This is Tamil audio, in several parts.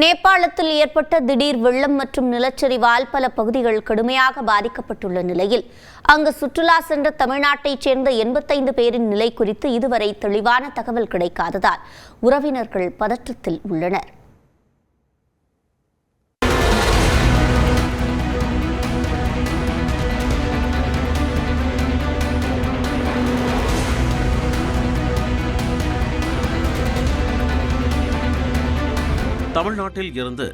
நேபாளத்தில் ஏற்பட்ட திடீர் வெள்ளம் மற்றும் நிலச்சரிவால் பல பகுதிகள் கடுமையாக பாதிக்கப்பட்டுள்ள நிலையில் அங்கு சுற்றுலா சென்ற தமிழ்நாட்டைச் சேர்ந்த 85 பேரின் நிலை குறித்து இதுவரை தெளிவான தகவல் கிடைக்காததால் உறவினர்கள் பதற்றத்தில் உள்ளனர். தமிழ்நாட்டில் இருந்து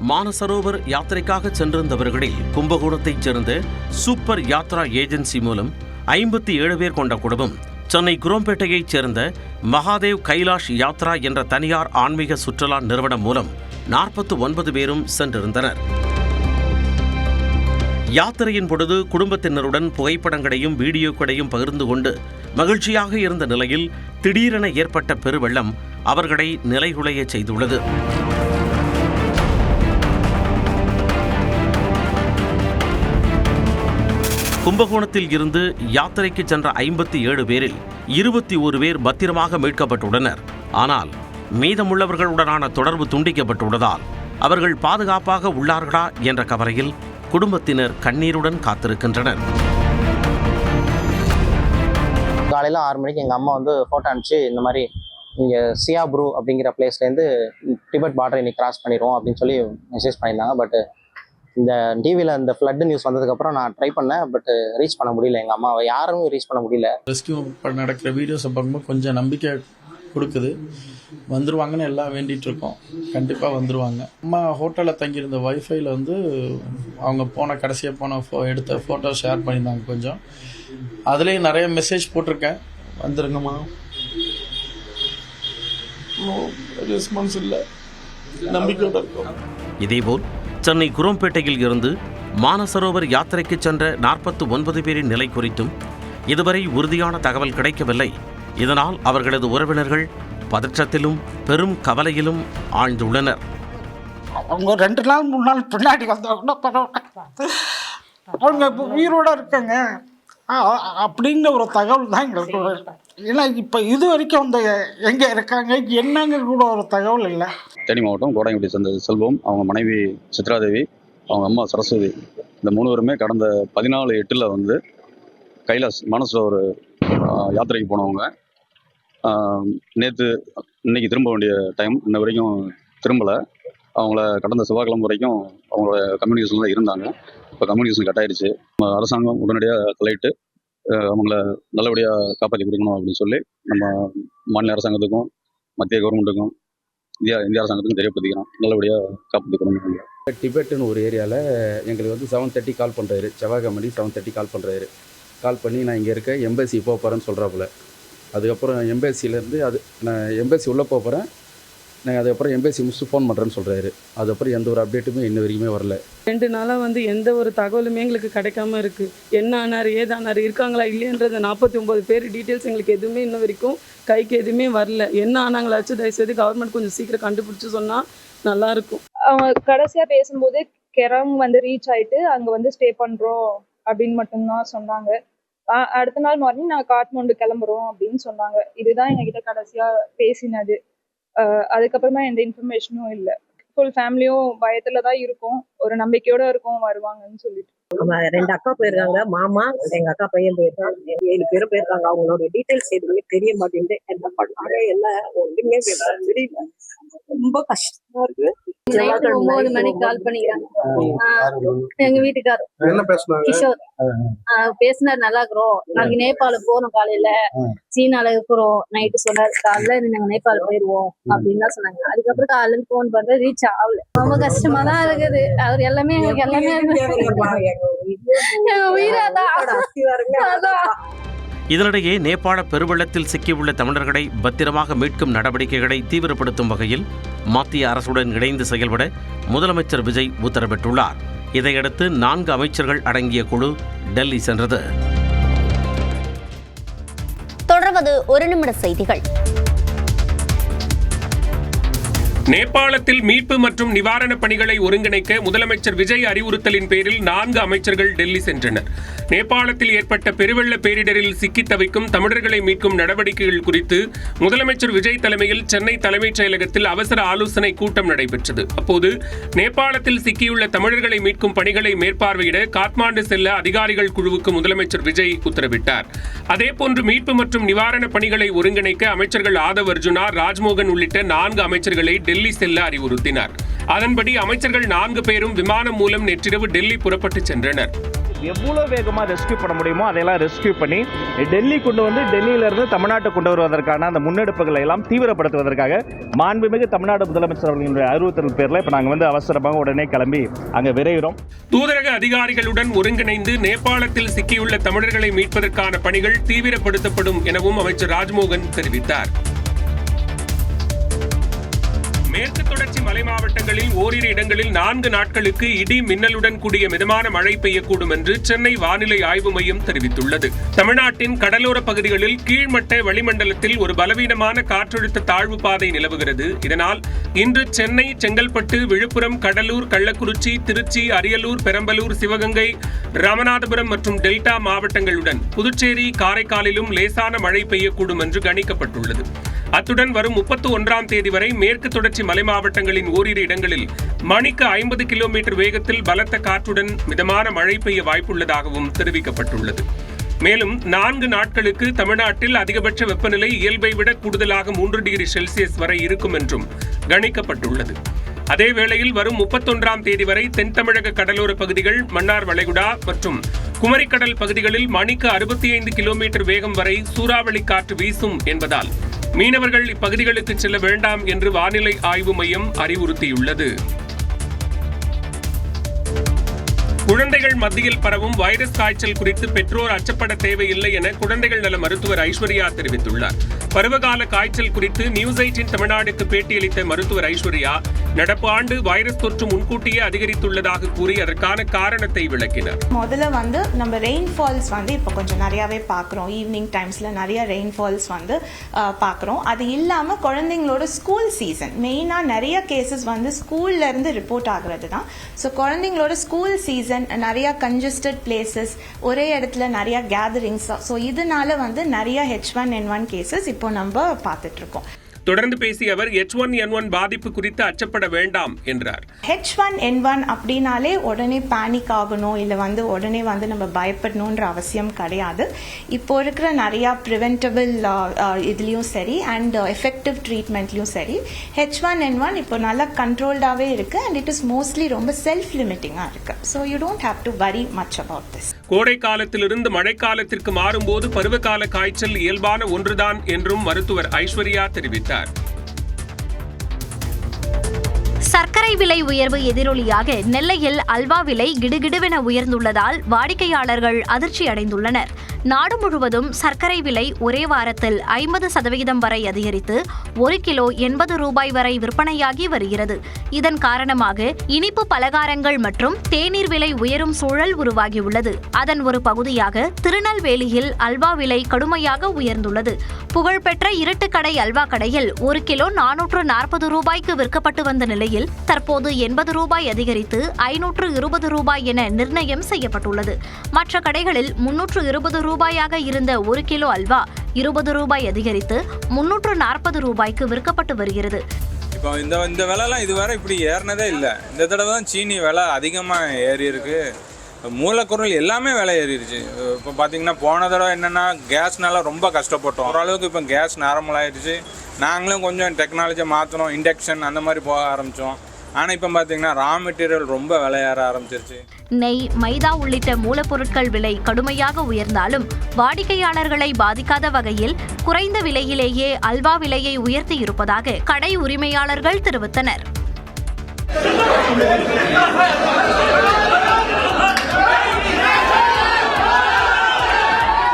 மானசரோவர் யாத்திரைக்காக சென்றிருந்தவர்களில் கும்பகோணத்தைச் சேர்ந்த சூப்பர் யாத்ரா ஏஜென்சி மூலம் 57 பேர் கொண்ட குடும்பம் சென்னை குரோம்பேட்டையைச் சேர்ந்த மகாதேவ் கைலாஷ் யாத்ரா என்ற தனியார் ஆன்மீக சுற்றுலா நிறுவனம் மூலம் 49 பேரும் சென்றிருந்தனர். யாத்திரையின் பொழுது குடும்பத்தினருடன் புகைப்படங்களையும் வீடியோக்களையும் பகிர்ந்து கொண்டு மகிழ்ச்சியாக இருந்த நிலையில் திடீரென ஏற்பட்ட பெருவெள்ளம் அவர்களை நிலைகுலைய செய்துள்ளது. கும்பகோணத்தில் இருந்து யாத்திரைக்கு சென்ற 57 பேரில் 21 பேர் பத்திரமாக மீட்கப்பட்டுள்ளனர். ஆனால் மீதமுள்ளவர்களுடனான தொடர்பு துண்டிக்கப்பட்டுள்ளதால் அவர்கள் பாதுகாப்பாக உள்ளார்களா என்ற கவலையில் குடும்பத்தினர் கண்ணீருடன் காத்திருக்கின்றனர். காலையில் 6 மணிக்கு எங்கள் அம்மா ஃபோட்டோ அனுப்பிச்சு இந்த மாதிரி இங்கே சியாப்ரூ அப்படிங்கிற பிளேஸ்லேருந்து டிபெட் பார்டர் இன்னைக்கு கிராஸ் பண்ணிடுவோம் அப்படின்னு சொல்லி மெசேஜ் பண்ணியிருந்தாங்க. பட் இந்த டிவியில் இந்த ஃப்ளட் நியூஸ் வந்ததுக்கப்புறம் நான் ட்ரை பண்ணேன். பட் ரீச் பண்ண முடியல, எங்கள் அம்மாவை யாரும் ரீச் பண்ண முடியல. ரெஸ்கியூ நடக்கிற வீடியோஸை பார்க்கும்போது கொஞ்சம் நம்பிக்கை கொடுக்குது. வந்துடுவாங்கன்னு எல்லாம் வேண்டிகிட்டு இருக்கோம். கண்டிப்பாக வந்துடுவாங்க. அம்மா ஹோட்டலில் தங்கியிருந்த வைஃபைல அவங்க கடைசியாக எடுத்த ஃபோட்டோ ஷேர் பண்ணியிருந்தாங்க. கொஞ்சம் அதுலேயும் நிறைய மெசேஜ் போட்டிருக்கேன், வந்துருங்கம்மா, ரெஸ்பான்ஸ் இல்லை, நம்பிக்கையோட இருக்கும். இதேபோல் சென்னை குரோம்பேட்டையில் இருந்து மானசரோவர் யாத்திரைக்கு சென்ற 49 பேரின் நிலை குறித்தும் இதுவரை உறுதியான தகவல் கிடைக்கவில்லை. இதனால் அவர்களது உறவினர்கள் பதற்றத்திலும் பெரும் கவலையிலும் ஆழ்ந்துள்ளனர். அவங்க 2 நாள் 3 நாள் பின்னாடி வந்தவங்க பரவாயில்ல, அவங்க இப்போ உயிரோடு இருக்காங்க அப்படிங்கிற ஒரு தகவல் தான் எங்களுக்கு. ஏன்னா இப்போ இது வரைக்கும் எங்கே இருக்காங்க என்னங்க கூட ஒரு தகவல் இல்லை. தேனி மாவட்டம் கோடாங்குடி சேர்ந்த செல்வம், அவங்க மனைவி சித்ராதேவி, அவங்க அம்மா சரஸ்வதி, இந்த 3 பேருமே கடந்த 14/8 கைலாஷ் மானசரோவர் யாத்திரைக்கு போனவங்க. இன்னைக்கு திரும்ப வேண்டிய டைம், இன்ன வரைக்கும் திரும்பலை. அவங்கள கடந்த செவ்வாய்க்கிழமை வரைக்கும் அவங்களோட கம்யூனிகேஷன் தான் இருந்தாங்க. இப்போ கம்யூனிகேஷன் கட் ஆயிடுச்சு. அரசாங்கம் உடனடியாக தலையிட்டு அவங்கள நல்லபடியாக காப்பாற்றி கொடுக்கணும் அப்படின்னு சொல்லி நம்ம மாநில அரசாங்கத்துக்கும் மத்திய கவர்மெண்ட்டுக்கும் இந்திய அரசாங்கத்துக்கும் தெரியப்படுத்திக்கிறோம், நல்லபடியாக காப்பாற்றி கொடுக்கணும். டிபெட்டுன்னு ஒரு ஏரியாவில் எங்களுக்கு 7:30 கால் பண்ணுறாரு. செவ்வாய்க்கிழமை 7:30 கால் பண்ணுறாரு. கால் பண்ணி நான் இங்கே இருக்க எம்பசி போக போகிறேன்னு சொல்கிறாப்புல. அதுக்கப்புறம் எம்பசியிலேருந்து நான் எம்பசி உள்ளே போக போகிறேன், நாங்கள் அதுக்கப்புறம் எம்பசி முடிச்சுட்டு ஃபோன் பண்ணுறேன்னு சொல்கிறாரு. அதுக்கப்புறம் எந்த ஒரு அப்டேட்டுமே இன்ன வரைக்குமே வரல. 2 நாளாக எந்த ஒரு தகவலுமே எங்களுக்கு கிடைக்காம இருக்குது. என்ன ஆனார், ஏதானார், இருக்காங்களா இல்லையன்றது 49 பேர் டீட்டெயில்ஸ் எங்களுக்கு எதுவுமே இன்ன வரைக்கும் கைக்கு எதுவுமே வரல. என்ன ஆனாங்களாச்சும் தயவுசெய்து கவர்மெண்ட் கொஞ்சம் சீக்கிரம் கண்டுபிடிச்சி சொன்னால் நல்லாயிருக்கும். அவங்க கடைசியாக பேசும்போது கெரம் ரீச் ஆகிட்டு அங்கே ஸ்டே பண்ணுறோம் அப்படின்னு மட்டும்தான் சொன்னாங்க. அடுத்த நாள் மார்னிங் நாங்கள் காட்மாண்டு கிளம்புறோம் அப்படின்னு சொன்னாங்க. இதுதான் எங்ககிட்ட கடைசியாக பேசினது. அதுக்கப்புறமா எந்த இன்ஃபர்மேஷனும் இல்லை. ஃபுல் ஃபேமிலியும் பயத்துல தான் இருக்கும், ஒரு நம்பிக்கையோட இருக்கும் வருவாங்கன்னு சொல்லிட்டு. 2 அக்கா போயிருக்காங்க, மாமா, எங்க அக்கா பையன் போயிருக்காங்க, 7 பேரும் போயிருக்காங்க. அவங்களோட டீட்டெயில்ஸ் எதுவுமே தெரிய மாட்டேங்குது. என்ன பண்ணாலே என்ன ஒன்றுமே தெரியல, ரொம்ப கஷ்டமா இருக்கு. 9 மணிக்கு கால் பண்ணிக்கிறாங்க. எங்க வீட்டுக்காரர் கிஷோர் பேசினார், நல்லா இருக்கிறோம், நாங்க நேபாளம் போறோம், காலையில சீனால இருக்கிறோம், நைட்டு சொன்னார், காலையில நாங்க நேபாள் போயிருவோம் அப்படின்னு தான் சொன்னாங்க. அதுக்கப்புறம் காலையில போன் பண்ற ரீச் ஆகல. ரொம்ப கஷ்டமா தான் இருக்குது. அவர் எல்லாமே எங்களுக்கு எல்லாமே இதனிடையே நேபாள பெருவெள்ளத்தில் சிக்கியுள்ள தமிழர்களை பத்திரமாக மீட்கும் நடவடிக்கைகளை தீவிரப்படுத்தும் வகையில் மத்திய அரசுடன் இணைந்து செயல்பட முதலமைச்சர் விஜய் உத்தரவிட்டுள்ளார். இதையடுத்து 4 அமைச்சர்கள் அடங்கிய குழு டெல்லி சென்றது. தொடர்வது 1 நிமிட செய்திகள். நேபாளத்தில் மீட்பு மற்றும் நிவாரணப் பணிகளை ஒருங்கிணைக்க முதலமைச்சர் விஜய் அறிவுறுத்தலின் பேரில் 4 அமைச்சர்கள் டெல்லி சென்றனர். நேபாளத்தில் ஏற்பட்ட பெருவெள்ள பேரிடரில் சிக்கித் தவிக்கும் தமிழர்களை மீட்கும் நடவடிக்கைகள் குறித்து முதலமைச்சர் விஜய் தலைமையில் சென்னை தலைமைச் செயலகத்தில் அவசர ஆலோசனை கூட்டம் நடைபெற்றது. அப்போது நேபாளத்தில் சிக்கியுள்ள தமிழர்களை மீட்கும் பணிகளை மேற்பார்வையிட காத்மாண்டு செல்ல அதிகாரிகள் குழுவுக்கு முதலமைச்சர் விஜய் உத்தரவிட்டார். அதேபோன்று மீட்பு மற்றும் நிவாரணப் பணிகளை ஒருங்கிணைக்க அமைச்சர்கள் ஆதவ் அர்ஜுனா, ராஜ்மோகன் உள்ளிட்ட 4 அமைச்சர்களை டெல்லி செல்ல அறிவுறுத்தினார். அதன்படி அமைச்சர்கள் 4 பேரும் விமானம் மூலம் நேற்றிரவு டெல்லி புறப்பட்டு சென்றனர். எவ்வளோ வேகமாக ரெஸ்கியூ பண்ண முடியுமோ அதையெல்லாம் ரெஸ்கியூ பண்ணி டெல்லி கொண்டு வந்து டெல்லியிலிருந்து தமிழ்நாட்டை கொண்டு வருவதற்கான அந்த முன்னெடுப்புகளை எல்லாம் தீவிரப்படுத்துவதற்காக மாண்புமிகு தமிழ்நாடு முதலமைச்சர் அவர்களுடைய அறிவுறுத்தல் பேரில் இப்போ நாங்கள் அவசரமாக உடனே கிளம்பி அங்கே விரைகிறோம். தூதரக அதிகாரிகளுடன் ஒருங்கிணைந்து நேபாளத்தில் சிக்கியுள்ள தமிழர்களை மீட்பதற்கான பணிகள் தீவிரப்படுத்தப்படும் எனவும் அமைச்சர் ராஜ்மோகன் தெரிவித்தார். மேற்கு தொடர்ச்சி மலை மாவட்டங்களில் ஓரிரு இடங்களில் 4 நாட்களுக்கு இடி மின்னலுடன் கூடிய மிதமான மழை பெய்யக்கூடும் என்று சென்னை வானிலை ஆய்வு மையம் தெரிவித்துள்ளது. தமிழ்நாட்டின் கடலோர பகுதிகளில் கீழ்மட்ட வளிமண்டலத்தில் ஒரு பலவீனமான காற்றழுத்த தாழ்வு பாதை நிலவுகிறது. இதனால் இன்று சென்னை, செங்கல்பட்டு, விழுப்புரம், கடலூர், கள்ளக்குறிச்சி, திருச்சி, அரியலூர், பெரம்பலூர், சிவகங்கை, ராமநாதபுரம் மற்றும் டெல்டா மாவட்டங்களுடன் புதுச்சேரி, காரைக்காலிலும் லேசான மழை பெய்யக்கூடும் என்று கணிக்கப்பட்டுள்ளது. அத்துடன் வரும் 31ஆம் தேதி வரை மேற்கு தொடர்ச்சி மலை மாவட்டங்களின் ஓரிரு இடங்களில் மணிக்கு 50 கிலோமீட்டர் வேகத்தில் பலத்த காற்றுடன் மிதமான மழை பெய்ய வாய்ப்புள்ளதாகவும் தெரிவிக்கப்பட்டுள்ளது. மேலும் 4 நாட்களுக்கு தமிழ்நாட்டில் அதிகபட்ச வெப்பநிலை இயல்பை விட கூடுதலாக 3 டிகிரி செல்சியஸ் வரை இருக்கும் என்றும் கணிக்கப்பட்டுள்ளது. அதேவேளையில் வரும் 31ஆம் தேதி வரை தென் தமிழக கடலோர பகுதிகள், மன்னார் வளைகுடா மற்றும் குமரிக்கடல் பகுதிகளில் மணிக்கு 65 கிலோமீட்டர் வேகம் வரை சூறாவளி காற்று வீசும் என்பதால் மீனவர்கள் இப்பகுதிகளுக்கு செல்ல வேண்டாம் என்று வானிலை ஆய்வு மையம் அறிவுறுத்தியுள்ளது. குழந்தைகள் மத்தியில் பரவும் வைரஸ் காய்ச்சல் குறித்து பெற்றோர் அச்சப்பட தேவையில்லை என குழந்தைகள் நல மருத்துவர் ஐஸ்வர்யா தெரிவித்துள்ளார். பருவகால காய்ச்சல் குறித்து நியூஸ் 18 தமிழ்நாடுக்கு பேட்டியளித்த மருத்துவர் ஐஸ்வர்யா, நடப்பு ஆண்டு வைரஸ் தொற்று முன்கூட்டியே அதிகரித்துள்ளதாக கூறி அதற்கான காரணத்தை விளக்கினார். முதல்ல நம்ம ரெயின்ஃபால்ஸ் இப்போ கொஞ்சம் நிறையாவே பார்க்குறோம். ஈவினிங் டைம்ஸில் நிறைய ரெயின்ஃபால்ஸ் பார்க்குறோம். அது இல்லாமல் குழந்தைங்களோட ஸ்கூல் சீசன், மெயினாக நிறைய கேசஸ் ஸ்கூல்லேருந்து ரிப்போர்ட் ஆகிறது தான். ஸோ குழந்தைங்களோட ஸ்கூல் சீசன், நிறைய கன்ஜஸ்டட் பிளேசஸ், ஒரே இடத்துல நிறைய கேதரிங்ஸ், ஸோ இதனால நிறைய H1N1 கேசஸ் இப்போ நம்ம பார்த்துட்டு இருக்கோம். தொடர்ந்து பேசிய அவர் H1N1 பாதிப்பு குறித்து அச்சப்பட வேண்டாம் என்றார். H1N1 அப்படின்னாலே உடனே பேனிக் ஆகணும், இல்லை உடனே நம்ம பயப்படணுன்ற அவசியம் கிடையாது. இப்போ இருக்கிற நிறையா ப்ரிவென்டபிள் இதுலேயும் சரி அண்ட் எஃபெக்டிவ் ட்ரீட்மெண்ட்லையும் சரி H1N1 இப்போ நல்லா கண்ட்ரோல்டாகவே இருக்குது அண்ட் இட் இஸ் மோஸ்ட்லி ரொம்ப செல்ஃப் லிமிட்டிங்காக இருக்குது. So you don't have to worry much about this. கோடை காலத்திலிருந்து மழைக்காலத்திற்கு மாறும்போது பருவகால காய்ச்சல் இயல்பான ஒன்றுதான் என்றும் மருத்துவர் ஐஸ்வர்யா தெரிவித்தார். சர்க்கரை விலை உயர்வு எதிரொலியாக நெல்லையில் அல்வா விலை கிடுகிடுவென உயர்ந்துள்ளதால் வாடிக்கையாளர்கள் அதிர்ச்சி அடைந்துள்ளனர். நாடு முழுவதும் சர்க்கரை விலை ஒரே வாரத்தில் 50% வரை அதிகரித்து 1 கிலோ 80 ரூபாய் வரை விற்பனையாகி வருகிறது. இதன் காரணமாக இனிப்பு பலகாரங்கள் மற்றும் தேநீர் விலை உயரும் சூழல் உருவாகியுள்ளது. அதன் ஒரு பகுதியாக திருநெல்வேலியில் அல்வா விலை கடுமையாக உயர்ந்துள்ளது. புகழ்பெற்ற இருட்டுக்கடை அல்வா கடையில் 1 கிலோ 440 ரூபாய்க்கு விற்கப்பட்டு வந்த நிலையில் தற்போது 80 ரூபாய் அதிகரித்து 520 ரூபாய் என நிர்ணயம் செய்யப்பட்டுள்ளது. மற்ற கடைகளில் 320 ரூபாயாக இருந்த 1 கிலோ அல்வா 20 ரூபாய் அதிகரித்து 340 ரூபாய்க்கு விற்கப்பட்டு வருகிறது. இப்போ இந்த விலைலாம் இதுவரை இப்படி ஏறினதே இல்லை. இந்த தடவை தான் சீனி விலை அதிகமாக ஏறி இருக்கு. மூலப்பொருள் எல்லாமே விலை ஏறிடுச்சு. இப்போ பார்த்தீங்கன்னா போன தடவை என்னென்னா கேஸ்னால ரொம்ப கஷ்டப்பட்டோம். ஓரளவுக்கு இப்போ கேஸ் நார்மல் ஆகிடுச்சு. நாங்களும் கொஞ்சம் டெக்னாலஜியை மாற்றணும், இண்டக்ஷன் அந்த மாதிரி போக ஆரம்பித்தோம். ஆனால் இப்போ பார்த்தீங்கன்னா ரா மெட்டீரியல் ரொம்ப விலையேற ஆரம்பிச்சிருச்சு. நெய், மைதா உள்ளிட்ட மூலப்பொருட்கள் விலை கடுமையாக உயர்ந்தாலும் வாடிக்கையாளர்களை பாதிக்காத வகையில் குறைந்த விலையிலேயே அல்வா விலையை உயர்த்தியிருப்பதாக கடை உரிமையாளர்கள் தெரிவித்தனர்.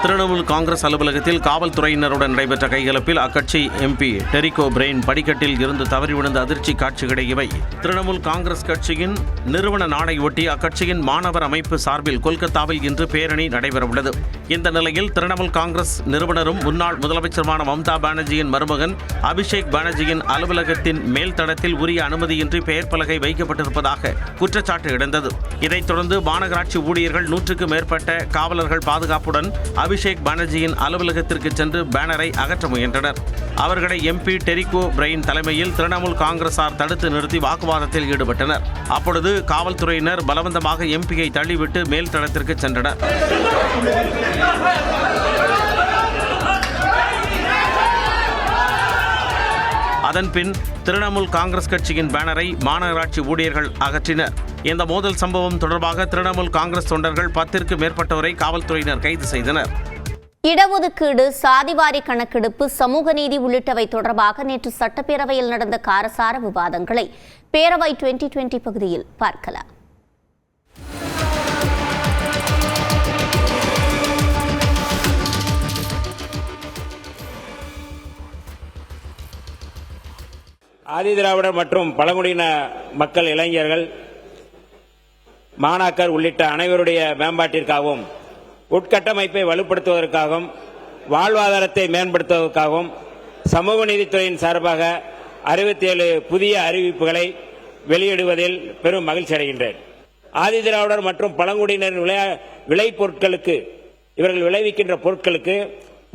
திரிணாமுல் காங்கிரஸ் அலுவலகத்தில் காவல்துறையினருடன் நடைபெற்ற கைகலப்பில் அக்கட்சி எம்பி டெரிகோ பிரெயின் படிக்கட்டில் இருந்து தவறி விழுந்த அதிர்ச்சி காட்சிகளை இவை. திரிணாமுல் காங்கிரஸ் கட்சியின் நிறுவன நாளை ஒட்டி அக்கட்சியின் மாணவர் அமைப்பு சார்பில் கொல்கத்தாவில் இன்று பேரணி நடைபெறவுள்ளது. இந்த நிலையில் திரிணாமுல் காங்கிரஸ் நிறுவனரும் முன்னாள் முதலமைச்சருமான மம்தா பானர்ஜியின் மருமகன் அபிஷேக் பானர்ஜியின் அலுவலகத்தின் மேல் தடத்தில் உரிய அனுமதியின்றி பெயர் பலகை வைக்கப்பட்டிருப்பதாக குற்றச்சாட்டு எழுந்தது. இதைத் தொடர்ந்து மாநகராட்சி ஊழியர்கள் 100க்கும் மேற்பட்ட காவலர்கள் பாதுகாப்புடன் அபிஷேக் பானர்ஜியின் அலுவலகத்திற்கு சென்று பேனரை அகற்ற முயன்றனர். அவர்களை MP டெரிகோ பிரைன் தலைமையில் திரிணாமுல் காங்கிரசார் தடுத்து நிறுத்தி வாக்குவாதத்தில் ஈடுபட்டனர். அப்பொழுது காவல்துறையினர் பலவந்தமாக MP-யை தள்ளிவிட்டு மேல் தளத்திற்கு சென்றனர். அதன்பின் திரிணாமுல் காங்கிரஸ் கட்சியின் பேனரை மாநகராட்சி ஊழியர்கள் அகற்றினர். இந்த மோதல் சம்பவம் தொடர்பாக திரிணாமுல் காங்கிரஸ் தொண்டர்கள் 10க்கும் மேற்பட்டவரை காவல்துறையினர் கைது செய்தனர். இடஒதுக்கீடு, சாதிவாரி கணக்கெடுப்பு, சமூக நீதி உள்ளிட்டவை தொடர்பாக நேற்று சட்டப்பேரவையில் நடந்த காரசார விவாதங்களை பேரவை 2020 பகுதியில் பார்க்கலாம். ஆதிதிராவிடர் மற்றும் பழங்குடியின மக்கள், இளைஞர்கள், மாணாக்கர் உள்ளிட்ட அனைவருடைய மேம்பாட்டிற்காகவும் உட்கட்டமைப்பை வலுப்படுத்துவதற்காகவும் வாழ்வாதாரத்தை மேம்படுத்துவதற்காகவும் சமூக நீதித்துறையின் சார்பாக 67 புதிய அறிவிப்புகளை வெளியிடுவதில் பெரும் மகிழ்ச்சி அடைகின்றேன். ஆதிதிராவிடர் மற்றும் பழங்குடியினர் விளைபொருட்களுக்கு, இவர்கள் விளைவிக்கின்ற பொருட்களுக்கு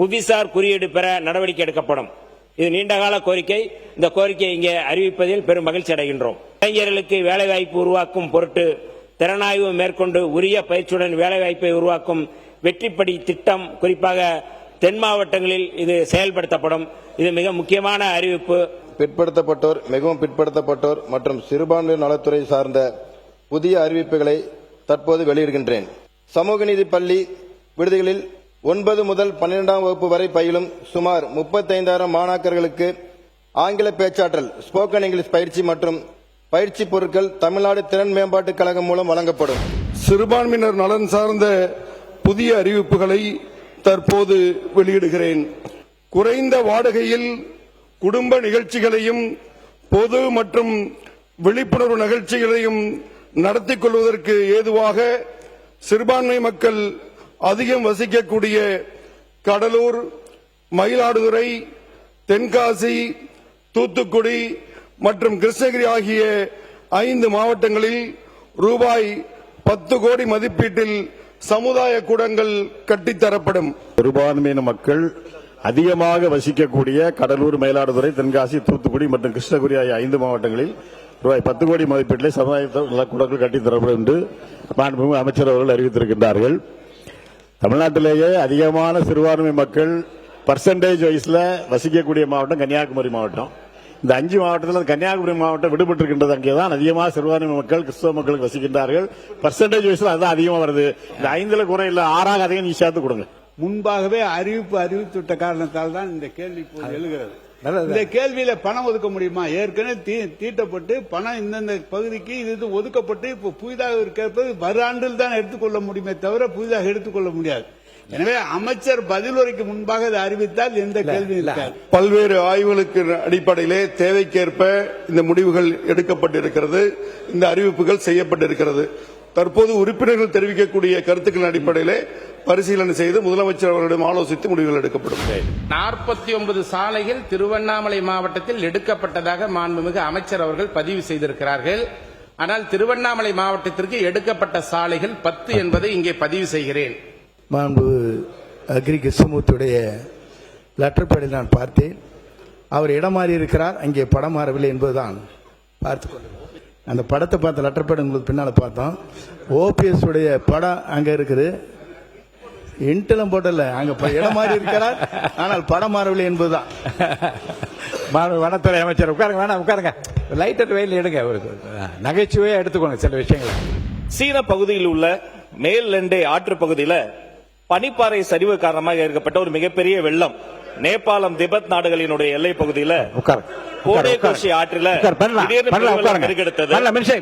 புவிசார் குறியீடு பெற நடவடிக்கை எடுக்கப்படும். இது நீண்டகால கோரிக்கை. இந்த கோரிக்கையை இங்கே அறிவிப்பதில் பெரும் மகிழ்ச்சி அடைகின்றோம். இளைஞர்களுக்கு வேலைவாய்ப்பு உருவாக்கும் பொருட்டு திறனாய்வு மேற்கொண்டு உரிய பயிற்சியுடன் வேலைவாய்ப்பை உருவாக்கும் வெற்றிப்படி திட்டம் குறிப்பாக தென் மாவட்டங்களில் இது செயல்படுத்தப்படும். இது மிக முக்கியமான அறிவிப்பு. பிற்படுத்தப்பட்டோர், மிகவும் பிற்படுத்தப்பட்டோர் மற்றும் சிறுபான்மையினர் நலத்துறை சார்ந்த புதிய அறிவிப்புகளை தற்போது வெளியிடுகின்றேன். சமூக நீதி பள்ளி விடுதிகளில் 9 முதல் 12ஆம் வகுப்பு வரை பயிலும் சுமார் 35,000 மாணாக்கர்களுக்கு ஆங்கில பேச்சாற்றல், ஸ்போக்கன் இங்கிலீஷ் பயிற்சி மற்றும் பயிற்சி பொருட்கள் தமிழ்நாடு திறன் மேம்பாட்டுக் கழகம் மூலம் வழங்கப்படும். சிறுபான்மையினர் நலன் சார்ந்த புதிய அறிவிப்புகளை தற்போது வெளியிடுகிறேன். குறைந்த வாடகையில் குடும்ப நிகழ்ச்சிகளையும் பொது மற்றும் விழிப்புணர்வு நிகழ்ச்சிகளையும் நடத்திக் கொள்வதற்கு ஏதுவாக சிறுபான்மை மக்கள் அதிகம் வசிக்கக்கூடிய கடலூர், மயிலாடுதுறை, தென்காசி, தூத்துக்குடி மற்றும் கிருஷ்ணகிரி ஆகிய 5 மாவட்டங்களில் ரூபாய் 10 கோடி மதிப்பீட்டில் சமுதாய கூடங்கள் கட்டித்தரப்படும். சிறுபான்மையின மக்கள் அதிகமாக வசிக்கக்கூடிய கடலூர், மயிலாடுதுறை, தென்காசி, தூத்துக்குடி மற்றும் கிருஷ்ணகிரி ஆகிய 5 மாவட்டங்களில் ரூபாய் 10 கோடி மதிப்பீட்டில் சமுதாய நலக்கூடங்கள் கட்டித்தரப்படும் என்று மாண்புமிகு அமைச்சர் அவர்கள் அறிவித்திருக்கின்றார்கள். தமிழ்நாட்டிலேயே அதிகமான சிறுபான்மை மக்கள் பர்சன்டேஜ் வைஸ்ல வசிக்கக்கூடிய மாவட்டம் கன்னியாகுமரி மாவட்டம். இந்த 5 மாவட்டத்தில் கன்னியாகுமரி மாவட்டம் விடுபட்டிருக்கின்றது. அங்கேதான் அதிகமாக சிறுபான்மை மக்கள், கிறிஸ்தவ மக்களுக்கு வசிக்கின்றார்கள். பர்சன்டேஜ் வைஸ்ல அதுதான் அதிகமாக வருது. இந்த 5ல குறை இல்ல, 6ஆக அதிகம் நீ சேர்த்து கொடுங்க. முன்பாகவே அறிவித்துவிட்ட காரணத்தால் தான் இந்த கேள்வி எழுகிறது. இந்த கேள்வியில பணம் ஒதுக்க முடியுமா? ஏற்கனவே தீட்டப்பட்டு பணம் இந்தந்த பகுதிக்கு இது ஒதுக்கப்பட்டு இப்ப புதிதாக இருக்கிறது வராண்டில் தான் எடுத்துக்கொள்ள முடியுமே தவிர புதிதாக எடுத்துக்கொள்ள முடியாது. எனவே அமைச்சர் பதிலுரைக்கு முன்பாக இதை அறிவித்தால் எந்த கேள்வி இருக்காது. பல்வேறு ஆய்வுகளுக்கு அடிப்படையிலே தேவைக்கேற்ப இந்த முடிவுகள் எடுக்கப்பட்டிருக்கிறது. இந்த அறிவிப்புகள் செய்யப்பட்டிருக்கிறது. தற்போது உறுப்பினர்கள் தெரிவிக்கக்கூடிய கருத்துக்களின் அடிப்படையிலே பரிசீலனை செய்து முதலமைச்சர் அவர்களிடம் ஆலோசித்து முடிவுகள் எடுக்கப்படும். 49 சாலைகள் திருவண்ணாமலை மாவட்டத்தில் எடுக்கப்பட்டதாக மாண்புமிகு அமைச்சர் அவர்கள் பதிவு செய்திருக்கிறார்கள். ஆனால் திருவண்ணாமலை மாவட்டத்திற்கு எடுக்கப்பட்ட சாலைகள் 10 என்பதை இங்கே பதிவு செய்கிறேன். மாண்பு அக்ரி கிருஷ்ணமூர்த்தியுடைய லெட்டர் பேடில் நான் பார்த்தேன். அவர் இடம் மாறி இருக்கிறார், அங்கே படம் மாறவில்லை என்பதுதான் பார்த்துக்கொண்டு அந்த படத்தை பார்த்த லெட்டர் பேட் உங்களுக்கு பின்னால் பார்த்தோம். OPS உடைய படம் அங்கே இருக்குது. இன்டெலம் போட்டல அங்க இடம் மாறி இருக்கிறார், ஆனால் படம் மாறவில்லை என்பதுதான். வனத்துறை அமைச்சர் உட்காருங்க, வேணாம் உட்காருங்க, லைட்டர் வெயில் எடுங்க, ஒரு நகைச்சுவையா எடுத்துக்கோங்க சில விஷயங்களை. சீன பகுதியில் உள்ள மேல் லெண்டே ஆற்று பகுதியில பனிப்பாறை சரிவு காரணமாக ஏற்பட்ட ஒரு மிகப்பெரிய வெள்ளம் நேபாளம், திபெத் நாடுகளினுடைய எல்லை பகுதியில கோடேகோஷி ஆற்றில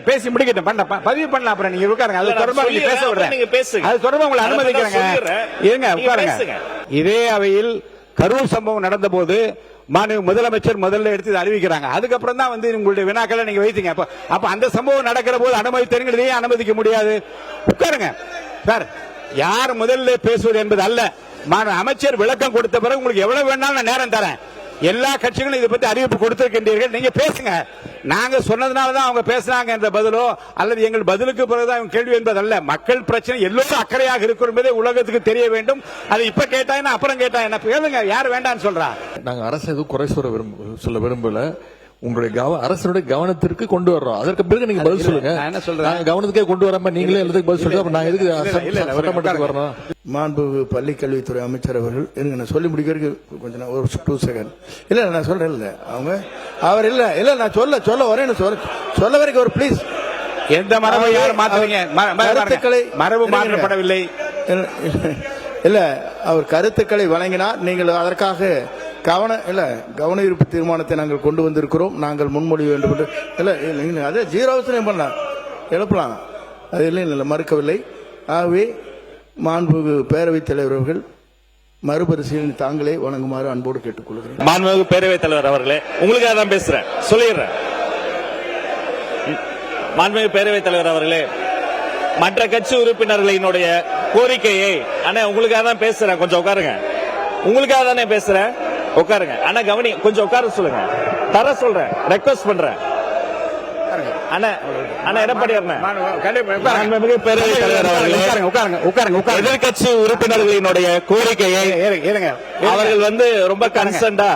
பேசி முடிக்கட்டும், பதிவு பண்ணலாம். அப்புறம் நீங்க உட்காருங்க, அது தொடர்பாக நீங்க பேச விடுறேன், நீங்க பேசுங்க, அது தொடர்பாக உங்களை அனுமதிக்கிறாங்க. இருங்க உட்காருங்க. இதே அவையில் கரூர் சம்பவம் நடந்த போது மாநில முதலமைச்சர் முதல்ல எடுத்து அறிவிக்கிறாங்க. அதுக்கப்புறம் தான் வந்து உங்களுடைய வினாக்களை நீங்க வைத்தீங்க. அப்ப அந்த சம்பவம் நடக்கிற போது அனுமதித்தீங்க, அனுமதிக்க முடியாது. உட்காருங்க சார், யார் முதல்ல பேசுவது என்பது அல்ல. அமைச்சர் விளக்கம் கொடுத்த பிறகு உங்களுக்கு எவ்வளவு வேணாலும் நான் நேரம் தரேன். எல்லா கட்சிகளும் இதை பத்தி அறிவிப்பு கொடுத்திருக்கின்றீர்கள், நீங்க பேசுங்க. நாங்க சொன்னதுனாலதான் அவங்க பேசுறாங்க என்ற பதிலோ அல்லது எங்கள் பதிலுக்கு பிறகுதான் கேள்வி என்பதல்ல. மக்கள் பிரச்சனை எல்லோரும் அக்கறையாக இருக்கும் என்பதை உலகத்துக்கு தெரிய வேண்டும். அது இப்ப கேட்டா என்ன, அப்புறம் கேட்டா என்ன, கேளுங்க. யார் வேண்டாம்னு சொல்றா? நாங்க அரசு எதுவும் குறை சொல்ல விரும்பல. உங்களுடைய அரசுடைய கவனத்திற்கு கொண்டு வர்றோம். அதற்கு பிறகு நீங்க பதில் சொல்லுங்க. என்ன சொல்றேன், கவனத்துக்கே கொண்டு வராம நீங்களே எல்லாத்துக்கும் பதில் சொல்லுங்க. நான் எதுக்கு சட்டமன்றத்துக்கு வரணும்? மாண்புமிகு பள்ளிக்கல்வித்துறை அமைச்சர் அவர்கள் இருங்க, நான் சொல்லி முடிக்கிறதுக்கு கொஞ்சம் ஒரு 2 செகண்ட். இல்ல நான் சொல்றேன், இல்ல அவங்க அவர் இல்ல நான் சொல்ல வரேன், சொல்ல வரைக்கும் ஒரு ப்ளீஸ். எந்த மரபை யார் மாற்றுவீங்க? மரபு மாற்றப்படவில்லை. இல்ல அவர் கருத்துக்களை வழங்கினார். நீங்கள் அதற்காக கவன ஈர்ப்பு தீர்மானத்தை நாங்கள் கொண்டு வந்திருக்கிறோம். நாங்கள் முன்மொழி வேண்டும் என்று இல்ல அதே 0 பண்ணலாம், எழுப்பலாம், அது இல்லை மறுக்கவில்லை. ஆகவே மாண்புமிகு பேரவைத் தலைவர் அவர்கள் மறுபரிசீலனை தாங்களே வழங்குமாறு அன்போடு கேட்டுக்கொள்கிறேன். மாண்புமிகு பேரவைத் தலைவர் அவர்களே, உங்களுக்காக தான் பேசுறேன், சொல்லிடுறேன். மாண்புமிகு பேரவைத் தலைவர் அவர்களே, மற்ற கட்சி உறுப்பினர்களினுடைய கோரிக்கையை உங்களுக்காக தான் பேசுறேன், கொஞ்சம் உட்காருங்க. உங்களுக்காக தானே பேசுறேன், உட்காருங்க. ஆனா கவனி, கொஞ்சம் உட்கார சொல்லுங்க. தர சொல்றேன், ரெக்வஸ்ட் பண்றேன். எதிர்கட்சி உறுப்பினர்களினுடைய கோரிக்கையை அவர்கள் ரொம்ப கன்சர்ன்டா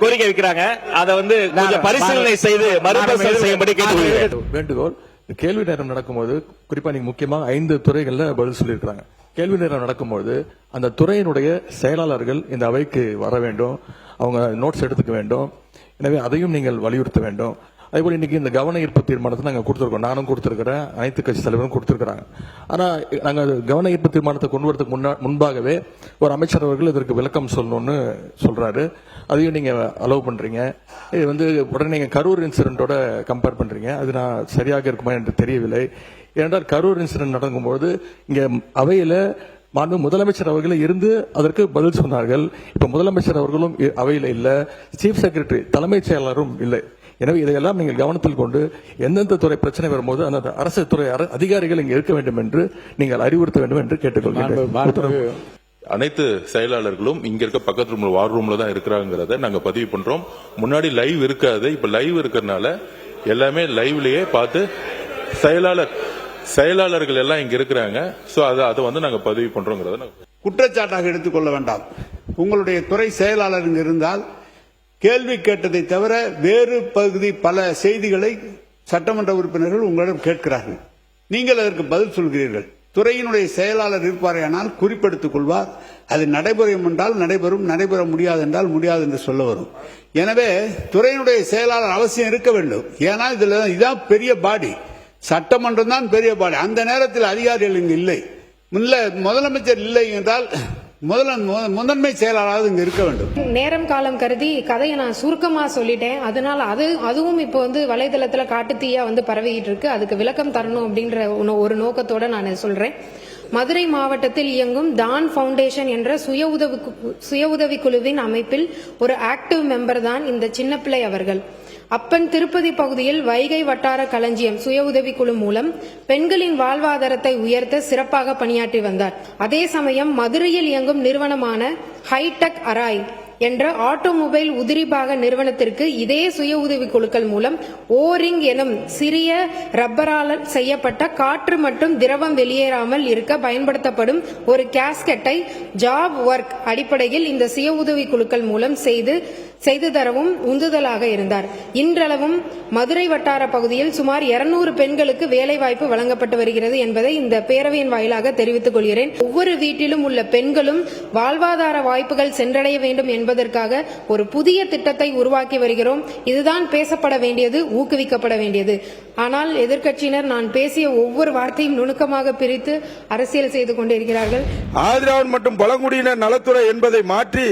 கோரிக்கை வைக்கிறாங்க. அதை கொஞ்சம் பரிசீலனை செய்து மறுபரிசீலனை செய்யும்படி கேட்டுக்கொள்கிறேன். வேண்டுகோள். கேள்வி நேரம் நடக்கும்போது குறிப்பா நீங்க முக்கியமா 5 துறைகள்ல பதில் சொல்லியிருக்காங்க. கேள்வி நேரம் நடக்கும்போது அந்த துறையினுடைய செயலாளர்கள் இந்த அவைக்கு வர வேண்டும், அவங்க நோட்ஸ் எடுத்துக்க வேண்டும். எனவே அதையும் நீங்கள் வலியுறுத்த வேண்டும். அதேபோல இன்னைக்கு இந்த கவன ஈர்ப்பு தீர்மானத்தை நாங்கள் கொடுத்துருக்கோம், நானும் கொடுத்துருக்கிறேன், அனைத்து கட்சி தலைவரும் கொடுத்துருக்காங்க. ஆனா நாங்கள் கவன ஈர்ப்பு தீர்மானத்தை கொண்டு வரதுக்கு முன்பாகவே ஒரு அமைச்சர் அவர்கள் இதற்கு விளக்கம் சொல்லணும்னு சொல்றாரு. அதையும் நீங்க அலோவ் பண்றீங்க. இது உடனே நீங்க கரூர் இன்சிடென்ட்டோட கம்பேர் பண்றீங்க. அது நான் சரியாக இருக்குமா என்று தெரியவில்லை. ஏனென்றால் கரூர் இன்சிடென்ட் நடக்கும்போது இங்க அவையில முதலமைச்சர் அவர்கள் இருந்து அதற்கு பதில் சொன்னார்கள். இப்ப முதலமைச்சர் அவர்களும் அவையில இல்ல, சீஃப் செக்ரட்டரி தலைமைச் செயலாளரும் இல்லை. எனவே இதையெல்லாம் நீங்கள் கவனத்தில் கொண்டு எந்தெந்த துறை பிரச்சனை வரும்போது அந்த அரசு துறை அதிகாரிகள் இங்கே இருக்க வேண்டும் என்று நீங்கள் அறிவுறுத்த வேண்டும் என்று கேட்டுக்கொள்கிறேன். அனைத்து செயலாளர்களும் இங்க இருக்க பக்கத்து வார் ரூம்ல தான் இருக்கிறாங்கிறத நாங்க பதிவு பண்றோம். முன்னாடி லைவ் இருக்காது, இப்ப லைவ் இருக்கிறதுனால எல்லாமே லைவ்லயே பார்த்து செயலாளர்கள் எல்லாம் இங்க இருக்கிறாங்க. சோ அதை நாங்க பதிவு பண்றோங்கிறத குற்றச்சாட்டாக எடுத்துக்கொள்ள வேண்டாம். உங்களுடைய துறை செயலாளர் இங்க இருந்தால் கேள்வி கேட்டதை தவிர வேறு பகுதி பல செய்திகளை சட்டமன்ற உறுப்பினர்கள் உங்களிடம் கேட்கிறார்கள். நீங்கள் அதற்கு பதில் சொல்கிறீர்கள். துறையினுடைய செயலாளர் இருப்பாரையானால் குறிப்பெடுத்துக் கொள்வார். அது நடைபெறும் என்றால் நடைபெறும், நடைபெற முடியாது என்றால் முடியாது என்று சொல்ல வரும். எனவே துறையினுடைய செயலாளர் அவசியம் இருக்க வேண்டும். ஏன்னா இதுதான் பெரிய பாடி, சட்டமன்றம் தான் பெரிய பாடி. அந்த நேரத்தில் அதிகாரிகள் இங்கு இல்லை. முதலமைச்சர் இல்லை என்றால் முதன்மை செயலாளர் இங்க இருக்க வேண்டும். நேரம் காலம் கருதி கதையை நான் சுருக்கமா சொல்லிட்டேன். அதனால அதுவும் இப்போ வலைதளத்துல காட்டுத்தீயா பரவிட்டு இருக்கு. அதுக்கு விளக்கம் தரணும் அப்படின்ற ஒரு நோக்கத்தோட நான் சொல்றேன். மதுரை மாவட்டத்தில் இயங்கும் டான் ஃபவுண்டேஷன் என்ற சுய உதவி குழுவின் அமைப்பில் ஒரு ஆக்டிவ் மெம்பர் தான் இந்த சின்ன பிள்ளை அவர்கள். அப்பன் திருப்பதி பகுதியில் வைகை வட்டார களஞ்சியம் சுய உதவி குழு மூலம் பெண்களின் வாழ்வாதாரத்தை உயர்த்த சிறப்பாக பணியாற்றி வந்தார். அதே சமயம் மதுரையில் இயங்கும் நிறுவனமான ஹைடெக் அராய் என்ற ஆட்டோமொபைல் உதிரிபாக நிறுவனத்திற்கு இதே சுய உதவி குழுக்கள் மூலம் ஓரிங் எனும் சிறிய ரப்பரால் செய்யப்பட்ட காற்று மற்றும் திரவம் வெளியேறாமல் இருக்க பயன்படுத்தப்படும் ஒரு கேஸ்கெட்டை ஜாப் ஒர்க் அடிப்படையில் இந்த சுய உதவி குழுக்கள் மூலம் செய்து தரவும் உந்துதலாக இருந்தார். இன்றளவும் மதுரை வட்டார பகுதியில் சுமார் 200 பெண்களுக்கு வேலைவாய்ப்பு வழங்கப்பட்டு வருகிறது என்பதை இந்த பேரவையின் வாயிலாக தெரிவித்துக் கொள்கிறேன். ஒவ்வொரு வீட்டிலும் உள்ள பெண்களும் வாழ்வாதார வாய்ப்புகள் சென்றடைய வேண்டும் என்பதற்காக ஒரு புதிய திட்டத்தை உருவாக்கி வருகிறோம். இதுதான் பேசப்பட வேண்டியது, ஊக்குவிக்கப்பட வேண்டியது. ஆனால் எதிர்க்கட்சியினர் நான் பேசிய ஒவ்வொரு வார்த்தையும் நுணுக்கமாக பிரித்து அரசியல் செய்து கொண்டிருக்கிறார்கள். ஆதிராவிடர் மற்றும் பழங்குடியினர் நலத்துறை என்பதை மாற்றி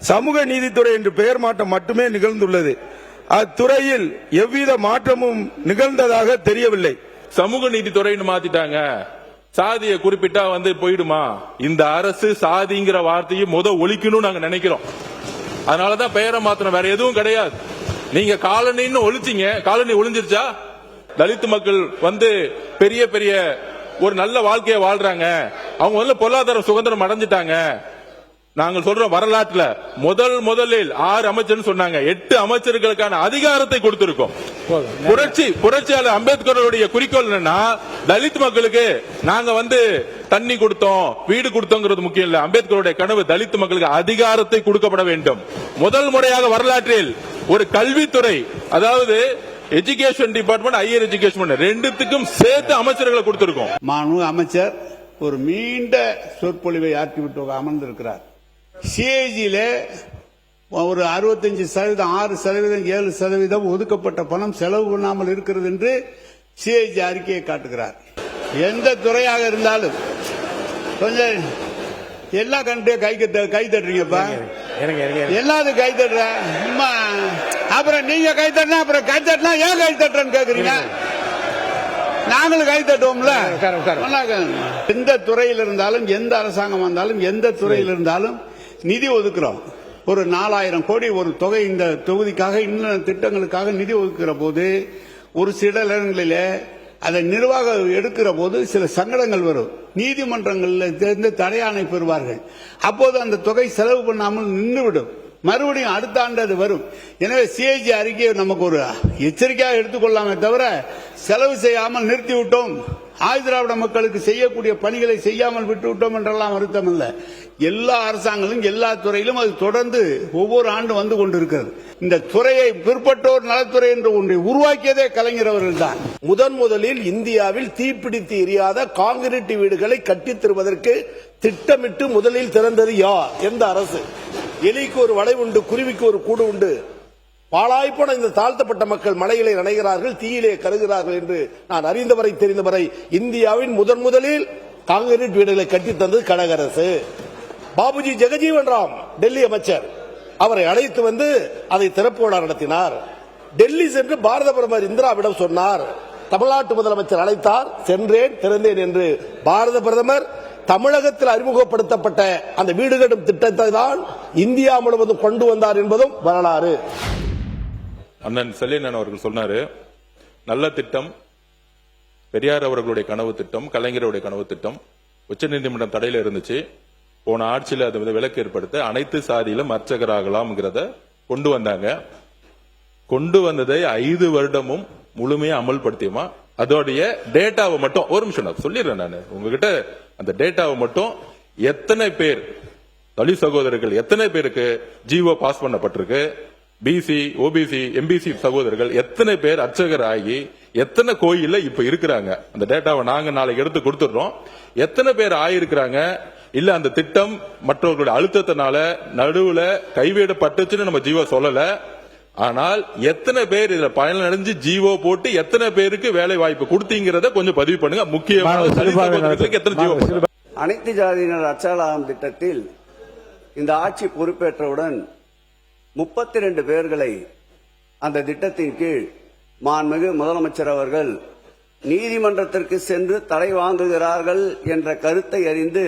சமூக நீதித்துறை என்று பெயர் மாற்றம் மட்டுமே நிகழ்ந்துள்ளது. அத்துறையில் எவ்வித மாற்றமும் நிகழ்ந்ததாக தெரியவில்லை. சமூக நீதித்துறைன்னு மாத்திட்டாங்க. சாதியை குறிப்பிட்டா போயிடுமா? இந்த அரசு சாதிங்கிற வார்த்தையை ஒழிக்கணும்னு நாங்க நினைக்கிறோம். அதனாலதான் பெயரை மாத்திரம், வேற எதுவும் கிடையாது. நீங்க காலனின்னு ஒழிச்சீங்க, காலனி ஒழிஞ்சிருச்சா? தலித் மக்கள் பெரிய பெரிய ஒரு நல்ல வாழ்க்கையை வாழ்றாங்க. அவங்க வந்து பொருளாதார சுதந்திரம் அடைஞ்சிட்டாங்க. நாங்கள் சொல்றோம் வரலாற்றுல முதலில் 6 அமைச்சர் சொன்னாங்க, 8 அமைச்சர்களுக்கான அதிகாரத்தை கொடுத்திருக்கோம். புரட்சியாளர் அம்பேத்கருடைய குறிக்கோள் என்னன்னா, தலித் மக்களுக்கு நாங்க வந்து தண்ணி கொடுத்தோம், வீடு கொடுத்தோங்கிறது முக்கியம் இல்ல. அம்பேத்கருடைய கனவு தலித் மக்களுக்கு அதிகாரத்தை கொடுக்கப்பட வேண்டும். முதல் முறையாக வரலாற்றில் ஒரு கல்வித்துறை, அதாவது எஜுகேஷன் டிபார்ட்மெண்ட், ஹையர் எஜுகேஷன் ரெண்டுத்துக்கும் சேர்த்து அமைச்சர்களை கொடுத்திருக்கோம். மாண்பு அமைச்சர் ஒரு நீண்ட சொற்பொழிவை ஆற்றிவிட்டு அமர்ந்திருக்கிறார். சிஏஜியில ஒரு 65%, 6%, 7% ஒதுக்கப்பட்ட பணம் செலவு பண்ணாமல் இருக்கிறது என்று சிஏஜி அறிக்கையை காட்டுகிறார். எந்த துறையாக இருந்தாலும் கொஞ்சம் எல்லா கண்ட்ரியும் கை தட்டுறீங்கப்பா, எல்லாரும் கை தட்டுற. அப்புறம் நீங்க கை தட்டினா அப்புறம் கை தட்டினா ஏன் கை தட்டுறன்னு கேக்குறீங்க? நாங்களும் கை தட்டுவோம்ல. எந்த துறையில் இருந்தாலும், எந்த அரசாங்கம் வந்தாலும், எந்த துறையில் இருந்தாலும் நிதி ஒதுக்குறோம். ஒரு 4000 கோடி ஒரு தொகை இந்த தொகுதிக்காக, இன்னும் திட்டங்களுக்காக நிதி ஒதுக்குற போது ஒரு சில இடங்களிலே அதை நிர்வாகம் எடுக்கிற போது சில சங்கடங்கள் வரும். நீதிமன்றங்களில் தடையாணை பெறுவார்கள். அப்போது அந்த தொகை செலவு பண்ணாமல் நின்றுவிடும். மறுபடியும் அடுத்த ஆண்டு அது வரும். எனவே சிஏஜி அறிக்கையை நமக்கு ஒரு எச்சரிக்கையாக எடுத்துக்கொள்ளாமே தவிர செலவு செய்யாமல் நிறுத்திவிட்டோம், ஆதிதிராவிட மக்களுக்கு செய்யக்கூடிய பணிகளை செய்யாமல் விட்டுவிட்டோம் என்றெல்லாம் வருத்தம் இல்லை. எல்லா அரசாங்கங்களும் எல்லா துறையிலும் அது தொடர்ந்து ஒவ்வொரு ஆண்டு வந்து கொண்டிருக்கிறது. இந்த துறையை பிற்பட்டோர் நலத்துறை என்று ஒன்றை உருவாக்கியதே கலைஞர் அவர்கள் தான். முதலில் இந்தியாவில் தீப்பிடித்து எரியாத கான்கிரீட் வீடுகளை கட்டித் தருவதற்கு திட்டமிட்டு முதலில் திறந்தது யார்? எந்த அரசு? எலிக்கு ஒரு வலை உண்டு, குருவிக்கு ஒரு கூடு உண்டு. பாழாய்ப்போன இந்த தாழ்த்தப்பட்ட மக்கள் மலையிலே நனைகிறார்கள், தீயிலே கருகிறார்கள் என்று நான் அறிந்தவரை தெரிந்தவரை இந்தியாவின் முதலில் கான்கிரீட் வீடுகளை கட்டித் தந்தது கழக அரசு. பாபுஜி ஜெகஜீவன் ராம் டெல்லி அமைச்சர், அவரை அழைத்து வந்து அதை திறப்பு விழா நடத்தினார். டெல்லி சென்று பாரத பிரதமர் இந்திராவிடம் சொன்னார். தமிழ்நாட்டு முதலமைச்சர் அழைத்தார், சென்றேன், திறந்தேன் என்று பாரத பிரதமர் தமிழகத்தில் அறிமுகப்படுத்தப்பட்ட அந்த வீடு கட்டும் திட்டத்தை தான் இந்தியா முழுவதும் கொண்டு வந்தார் என்பதும் வரலாறு. அண்ணன் செல்லியன் அவர்கள் சொன்னாரு, நல்ல திட்டம், பெரியார் அவர்களுடைய கனவு திட்டம், கலைஞருடைய கனவு திட்டம் உச்சநீதிமன்றம் தடையில இருந்துச்சு. போன ஆட்சியில் அது விலக்கு ஏற்படுத்த அனைத்து சாதியிலும் அர்ச்சகராகலாம் கொண்டு வந்தாங்க. கொண்டு வந்ததை 5 வருடமும் முழுமையா அமல்படுத்தியுமா? அதோடைய டேட்டாவை மட்டும் ஒரு நிமிஷம் சொல்லிடுறேன் நான் உங்ககிட்ட. அந்த டேட்டாவை மட்டும் எத்தனை பேர் தலித் சகோதரர்கள், எத்தனை பேருக்கு ஜிஓ பாஸ் பண்ணப்பட்டிருக்கு, பிசி, ஓபிசி, எம்பிசி சகோதரர்கள் எத்தனை பேர் அர்ச்சகர் ஆகி எத்தனை கோயில்ல இப்ப இருக்கிறாங்க, அந்த டேட்டாவை நாங்க நாளைக்கு எடுத்து கொடுத்துடுறோம். எத்தனை பேர் ஆயிருக்கிறாங்க, இல்ல அந்த திட்டம் மற்றவர்களுடைய அழுத்தத்தினால நடுவுல கைவிடப்பட்டுச்சுன்னு நம்ம ஜீவோ சொல்லல. ஆனால் எத்தனை பேர் இதுல பயனடைஞ்சு ஜீவோ போட்டு எத்தனை பேருக்கு வேலை வாய்ப்பு கொடுத்தீங்கிறத கொஞ்சம் பதிவு பண்ணுங்க. முக்கியமான அனைத்து ஜாதியினர் அச்சலாகம் திட்டத்தில் இந்த ஆட்சி பொறுப்பேற்றவுடன் 32 பேர்களை அந்த திட்டத்தின் கீழ் மாண்புமிகு முதலமைச்சர் அவர்கள் நீதிமன்றத்திற்கு சென்று தடை வாங்குகிறார்கள் என்ற கருத்தை அறிந்து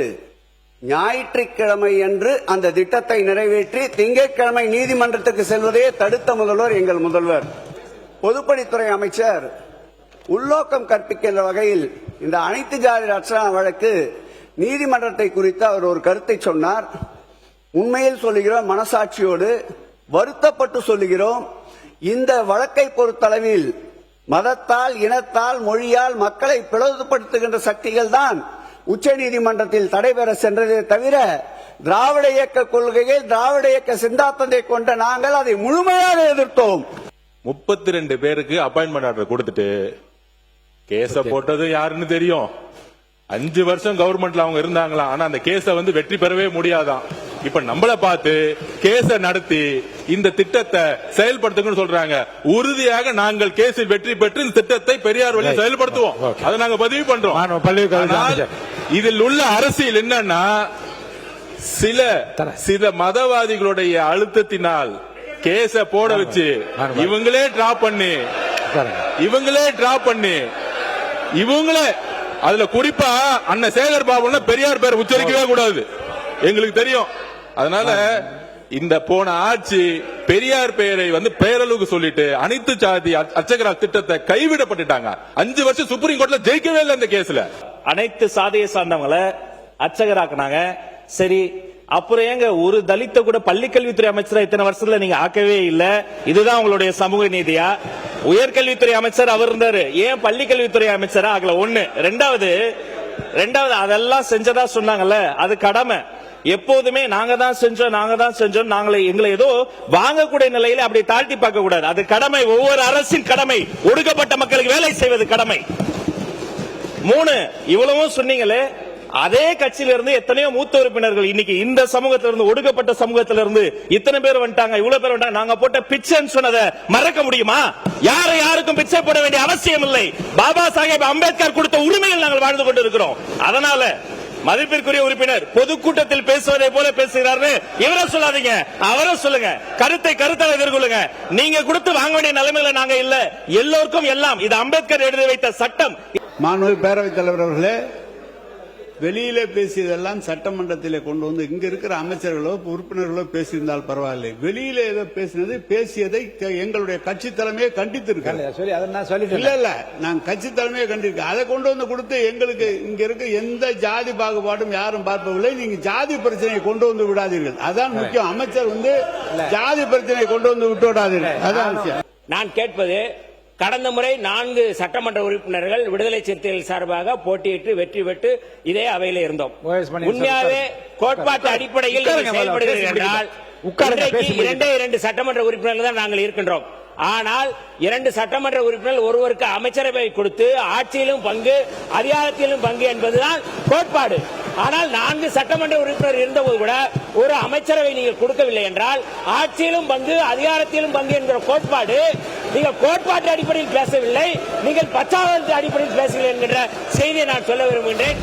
ஞாயிற்றுக்கிழமை அன்று அந்த திட்டத்தை நிறைவேற்றி திங்கட்கிழமை நீதிமன்றத்துக்கு செல்வதையே தடுத்த முதல்வர் எங்கள் முதல்வர். பொதுப்பணித்துறை அமைச்சர் உள்நோக்கம் கற்பிக்கின்ற வகையில் இந்த அனைத்து ஜாதி அர்ச்சனா வழக்கு நீதிமன்றத்தை குறித்து அவர் ஒரு கருத்தை சொன்னார். உண்மையில் சொல்லுகிறோம், மனசாட்சியோடு வருத்தப்பட்டு சொல்லுகிறோம். இந்த வழக்கை பொறுத்தளவில் மதத்தால், இனத்தால், மொழியால் மக்களை பிளவுபடுத்துகின்ற சக்திகள் தான் உச்ச நீதிமன்றத்தில் தடைபெற சென்றதே தவிர திராவிட இயக்க கொள்கையை, திராவிட இயக்க சித்தாந்தத்தை கொண்ட நாங்கள் அதை முழுமையாக எதிர்த்தோம். 32 பேருக்கு அப்பாயின்மெண்ட் ஆர்டர் கொடுத்துட்டு கேஸ போட்டது யாருன்னு தெரியும். 5 வருஷம் கவர்மெண்ட்ல அவங்க இருந்தாங்களா, ஆனா அந்த கேஸ வெற்றி பெறவே முடியாதான். இப்ப நம்மள பார்த்து கேஸ நடத்தி இந்த திட்டத்தை செயல்படுத்துங்கன்னு சொல்றாங்க. உறுதியாக நாங்கள் கேஸில் வெற்றி பெற்று இந்த திட்டத்தை பெரியார் வழி செயல்படுத்துவோம். அதை நாங்க பதிவு பண்றோம். இதில் உள்ள அரசியல் என்னன்னா, சில மதவாதிகளுடைய அழுத்தத்தினால் கேஸ போட வச்சு இவங்களே டிராப் பண்ணி இவங்களே அதுல குறிப்பா அண்ணன் சேகர் பாபு பெரியார் பேர் உச்சரிக்கவே கூடாது, எங்களுக்கு தெரியும். அதனால இந்த போன ஆட்சி பெரியார் பெயரை பெயரளவுக்கு சொல்லிட்டு அனைத்து சாதி அர்ச்சகரா திட்டத்தை கைவிடப்பட்டுட்டாங்க. 5 வருஷம் சுப்ரீம் கோர்ட்ல ஜெயிக்கவே இல்லை இந்த கேஸ்ல. அனைத்து சாதியை சார்ந்தவங்களை அர்ச்சகராக்குனாங்க. சரி, அப்புறம் ஏங்க ஒரு தலித்த கூட பள்ளிக்கல்வித்துறை அமைச்சரா இத்தனை வருஷத்துல நீங்க ஆக்கவே இல்ல? இதுதான் உங்களுடைய சமூக நீதியா? உயர்கல்வித்துறை அமைச்சர் அவர் இருந்தாரு, ஏன் பள்ளிக்கல்வித்துறை அமைச்சரா ஆகல? ஒண்ணு. ரெண்டாவது அதெல்லாம் செஞ்சதா சொன்னாங்கல்ல, அது கடமை. எப்போதுமே நாங்க தான் செஞ்சோம் எங்களை ஏதோ வாங்கக்கூடிய நிலையில அப்படி தாழ்த்தி பார்க்க கூடாது. அது கடமை, ஒவ்வொரு அரசின் கடமை. ஒடுக்கப்பட்ட மக்களுக்கு வேலை செய்வது கடமை. 3, இவ்வளவும் சொன்னீங்களே, அதே கட்சியில இருந்து எத்தனையோ மூத்த உறுப்பினர்கள் இன்னைக்கு இந்த சமூகத்திலிருந்து, ஒடுக்கப்பட்ட சமூகத்திலிருந்து இத்தனை பேர் வந்துட்டாங்க, இவ்வளவு பேர் வந்துட்டாங்க. நாங்க போட்ட பிச்சைன்னு சொன்னதை மறக்க முடியுமா? யாருக்கும் பிச்சை போட வேண்டிய அவசியம் இல்லை. பாபா சாஹேப் அம்பேத்கர் கொடுத்த உரிமையில் நாங்கள் வாழ்ந்து கொண்டிருக்கிறோம். அதனால மதிப்பிற்குரிய உறுப்பினர் பொதுக்கூட்டத்தில் பேசுவதை போல பேசுகிறார், இவரை சொல்லாதீங்க, அவரை சொல்லுங்க. கருத்தை எதிர்கொள்ளுங்க. நீங்க கொடுத்து வாங்க வேண்டிய நிலைமையில நாங்க இல்ல. எல்லோருக்கும் எல்லாம். இது அம்பேத்கர் எழுதி வைத்த சட்டம். மாண்புமிகு பேரவைத் தலைவர் அவர்களே, வெளியிலே பேசியதெல்லாம் சட்டமன்றத்திலே கொண்டு வந்து இங்க இருக்கிற அமைச்சர்களோ உறுப்பினர்களோ பேசியிருந்தால் பரவாயில்லை. வெளியிலே ஏதோ பேசியதை எங்களுடைய கட்சி தலைமையை கண்டித்திருக்கேன். இல்ல நான் கட்சி தலைமையை கண்டிருக்கேன். அதை கொண்டு வந்து கொடுத்து எங்களுக்கு இங்க இருக்க எந்த ஜாதி பாகுபாடும் யாரும் பார்ப்பதில்லை. நீங்க ஜாதி பிரச்சனையை கொண்டு வந்து விடாதீர்கள். அதான் முக்கியம். அமைச்சர் வந்து ஜாதி பிரச்சனையை கொண்டு வந்து விட்டு விடாதீர்கள். அதான் விஷயம். நான் கேட்பது, கடந்த முறை 4 சட்டமன்ற உறுப்பினர்கள் விடுதலை சிறுத்தைகள் சார்பாக போட்டியிட்டு வெற்றி பெற்று இதே அவையில் இருந்தோம். உண்மையாவே கோட்பாட்டு அடிப்படையில் செயல்படுகிறது என்றால் 2 சட்டமன்ற உறுப்பினர்கள் தான் நாங்கள் இருக்கின்றோம். ஆனால் 2 சட்டமன்ற உறுப்பினர்கள் ஒருவருக்கு அமைச்சரவை கொடுத்து ஆட்சியிலும் பங்கு அதிகாரத்திலும் பங்கு என்பதுதான் கோட்பாடு. ஆனால் 4 சட்டமன்ற உறுப்பினர் இருந்தபோது கூட ஒரு அமைச்சரவை நீங்கள் கொடுக்கவில்லை என்றால் ஆட்சியிலும் பங்கு அதிகாரத்திலும் பங்கு என்கிற கோட்பாடு, நீங்கள் கோட்பாட்டு அடிப்படையில் பேசவில்லை, நீங்கள் பச்சாதாரத்து அடிப்படையில் பேசுகிறீர்கள் என்கிற செய்தியை நான் சொல்ல விரும்புகின்றேன்.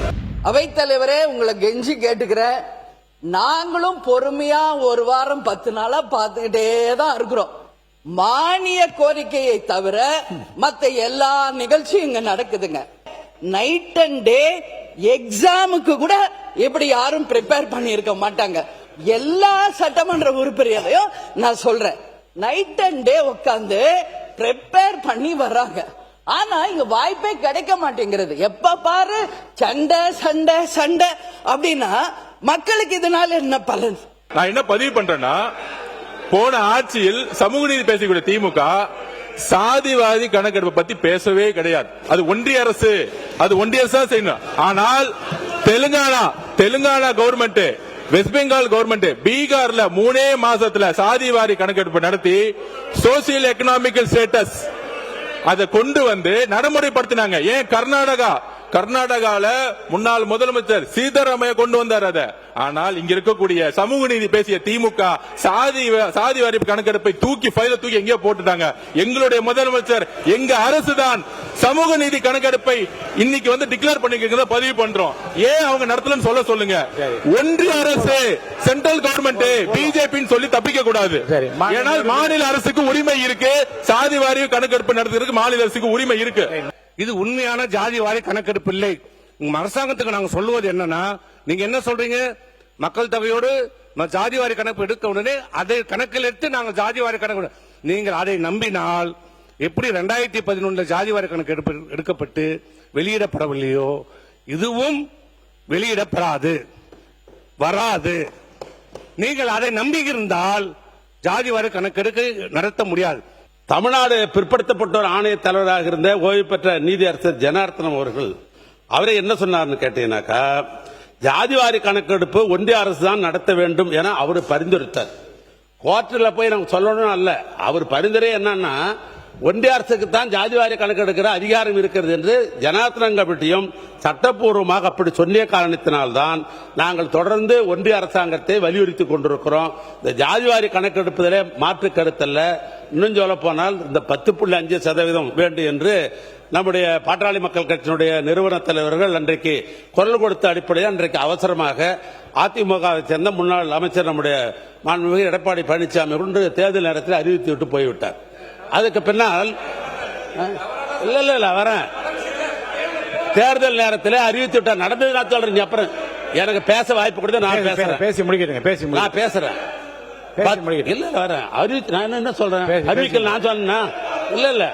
அவைத்தலைவரே, உங்களை கெஞ்சி கேட்டுக்கிறேன். நாங்களும் பொறுமையா 1 வாரம் 10 நாளா பார்த்துக்கிட்டே தான் இருக்கிறோம். மானிய கோரிக்கையை தவிர மத்த எல்லா நிகழ்ச்சியும் இங்க நடக்குதுங்க. நைட் அண்ட் டே எக்ஸாமுக்கு கூட இப்படி யாரும் ப்ரிப்பேர் பண்ணி இருக்க மாட்டாங்க. எல்லா சட்டமன்ற உறுப்பினரையும் நான் சொல்றேன், நைட் அண்ட் டே உட்கார்ந்து ப்ரிப்பேர் பண்ணி வர்றாங்க. ஆனா இங்க வாய்ப்பே கிடைக்க மாட்டேங்கிறது. எப்ப பாரு சண்டை சண்டை சண்டை அப்படின்னா மக்களுக்கு இதனால என்ன பலன்? நான் என்ன பதிவு பண்றேன்னா, போன ஆட்சியில் சமூக நீதி பேசக்கூடிய திமுக சாதிவாதி கணக்கெடுப்பை பத்தி பேசவே கிடையாது. அது ஒன்றிய அரசு தான் செய்யணும். ஆனால் Telangana government, west Bengal government, பீகார்ல 3 மாசத்துல சாதிவாரி கணக்கெடுப்பு நடத்தி சோசியல் எக்கனாமிக்கல் ஸ்டேட்டஸ் அதை கொண்டு வந்து நடைமுறைப்படுத்தினாங்க. ஏன் கர்நாடகால முன்னாள் முதலமைச்சர் சீதாராமையா கொண்டு வந்தார் அதை. ஆனால் இங்க இருக்கக்கூடிய சமூக நீதி பேசிய திமுக சாதி வாரி கணக்கெடுப்பை ஃபைல தூக்கி எங்கேயோ போட்டுட்டாங்க. எங்களுடைய முதலமைச்சர், எங்க அரசு தான் சமூக நீதி கணக்கெடுப்பை இன்னைக்கு வந்து டிக்ளேர் பண்ணிக்கிறத பதிவு பண்றோம். ஏன் அவங்க நடத்தலன்னு சொல்லுங்க. ஒன்றிய அரசு, சென்ட்ரல் கவர்மெண்ட், பிஜேபின்னு சொல்லி தப்பிக்க கூடாது. ஏனால் மாநில அரசுக்கு உரிமை இருக்கு. சாதி வாரி கணக்கெடுப்பு நடத்துறதுக்கு மாநில அரசுக்கு உரிமை இருக்கு. இது உண்மையான ஜாதி வாரி கணக்கெடுப்பு இல்லை. அரசாங்கத்துக்கு நாங்க சொல்லுவது என்னன்னா, நீங்க என்ன சொல்றீங்க, மக்கள் தொகையோடு ஜாதி வாரி கணக்கு எடுத்த உடனே அதை கணக்கில் எடுத்து நாங்கள் ஜாதி வாரி கணக்கு, நீங்கள் அதை நம்பினால் எப்படி 2011 ஜாதி வாரி கணக்கு எடுக்கப்பட்டு வெளியிடப்படவில்லையோ இதுவும் வெளியிடப்படாது, வராது. நீங்கள் அதை நம்பியிருந்தால் ஜாதி வாரி கணக்கெடுக்க நடத்த முடியாது. தமிழ்நாடு பிற்படுத்தப்பட்டோர் ஆணைய தலைவராக இருந்த ஓய்வு பெற்ற நீதியரசர் ஜனார்த்தனம் அவர்கள் அவரே என்ன சொன்னார்னு கேட்டீங்கன்னாக்கா, ஜாதிவாரி கணக்கெடுப்பு ஒன்றிய அரசு தான் நடத்த வேண்டும் என அவர் பரிந்துரைத்தார். கோர்ட்டில் போய் நாங்கள் சொல்லணும் அல்ல, அவர் பரிந்துரை என்னன்னா ஒன்றிய அரசுக்கு தான் ஜாதிவாரி கணக்கெடுக்கிற அதிகாரம் இருக்கிறது என்று ஜனார்த்தனம் கமிட்டியும் சட்டப்பூர்வமாக அப்படி சொன்னிய காரணத்தினால்தான் நாங்கள் தொடர்ந்து ஒன்றிய அரசாங்கத்தை வலியுறுத்தி கொண்டிருக்கிறோம். இந்த ஜாதிவாரி கணக்கெடுப்பதிலே மாற்று கருத்தல்ல. இன்னும் சொல்ல போனால் இந்த 10.5% வேண்டும் என்று நம்முடைய பாட்டாளி மக்கள் கட்சியினுடைய நிறுவன தலைவர்கள் அன்றைக்கு குரல் கொடுத்த அடிப்படையில் அன்றைக்கு அவசரமாக அதிமுகவை சேர்ந்த முன்னாள் அமைச்சர் நம்முடைய மாண்புமிகு எடப்பாடி பழனிசாமி ஒன்று தேர்தல் நேரத்தில் அறிவித்து விட்டு போய்விட்டார். அதுக்கு பின்னால் இல்ல வரேன், தேர்தல் நேரத்தில் அறிவித்து விட்டார். நடந்தது நான் சொல்றேன். அப்புறம் எனக்கு பேச வாய்ப்பு கொடுத்து நான் பேசுறேன். பேசி முடிக்கிறேன். நான் பேசுறேன். இல்ல வரேன். நான் என்ன சொல்றேன், அறிவிக்கல் நான் சொன்னா இல்ல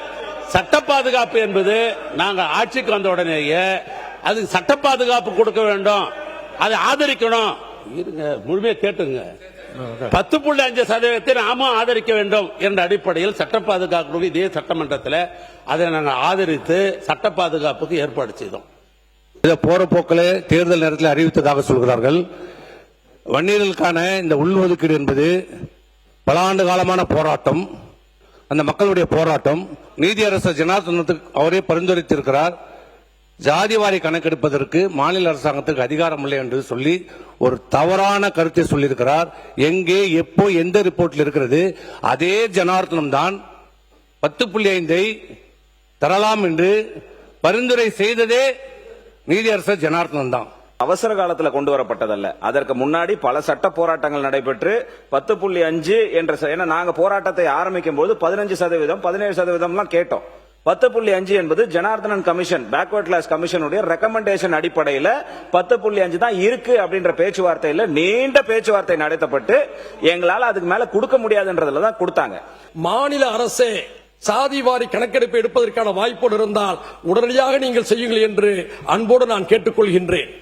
சட்ட பாதுகாப்பு என்பது நாங்கள் ஆட்சிக்கு வந்த உடனேயே அது சட்ட பாதுகாப்பு கொடுக்க வேண்டும். அதை ஆதரிக்கணும். இருங்க, முழுமையா கேட்டுங்க. 10.5% நாமும் ஆதரிக்க வேண்டும் என்ற அடிப்படையில் சட்ட பாதுகாப்பு இதே சட்டமன்றத்தில் அதை நாங்கள் ஆதரித்து சட்ட பாதுகாப்புக்கு ஏற்பாடு செய்தோம். இதை போற போக்கில் தேர்தல் நேரத்தில் அறிவித்ததாக சொல்கிறார்கள். வன்னியர்களுக்கான இந்த உள்ஒதுக்கீடு என்பது பல ஆண்டு காலமான போராட்டம், அந்த மக்களுடைய போராட்டம். நீதியரசர் ஜனார்தனத்துக்கு அவரே பரிந்துரைத்திருக்கிறார், ஜாதிவாரி கணக்கெடுப்பதற்கு மாநில அரசாங்கத்துக்கு அதிகாரம் இல்லை என்று சொல்லி ஒரு தவறான கருத்தை சொல்லியிருக்கிறார். எங்கே, எப்போ, எந்த ரிப்போர்ட்டில் இருக்கிறது? அதே ஜனார்தனம் தான் 10.5 தரலாம் என்று பரிந்துரை செய்ததே நீதியரசர் ஜனார்தனம் தான். அவசர காலத்துல கொண்டு வரப்பட்டதல்ல. அதற்கு முன்னாடி பல சட்ட போராட்டங்கள் நடைபெற்று 10.5 என்ற நாங்க போராட்டத்தை ஆரம்பிக்கும் போது 15%, 17% கேட்டோம். 10.5 என்பது ஜனார்தனன் கமிஷன், பேக்வர்ட் கிளாஸ் கமிஷனுடைய ரெக்கமெண்டேஷன் அடிப்படையில் 10.5 தான் இருக்கு அப்படின்ற பேச்சுவார்த்தையில் நீண்ட பேச்சுவார்த்தை நடத்தப்பட்டு எங்களால் அதுக்கு மேல கொடுக்க முடியாதுன்றதுல தான் கொடுத்தாங்க. மாநில அரசே சாதிவாரி கணக்கெடுப்பு எடுப்பதற்கான வாய்ப்போடு இருந்தால் உடனடியாக நீங்கள் செய்யுங்கள் என்று அன்போடு நான் கேட்டுக்கொள்கின்றேன்.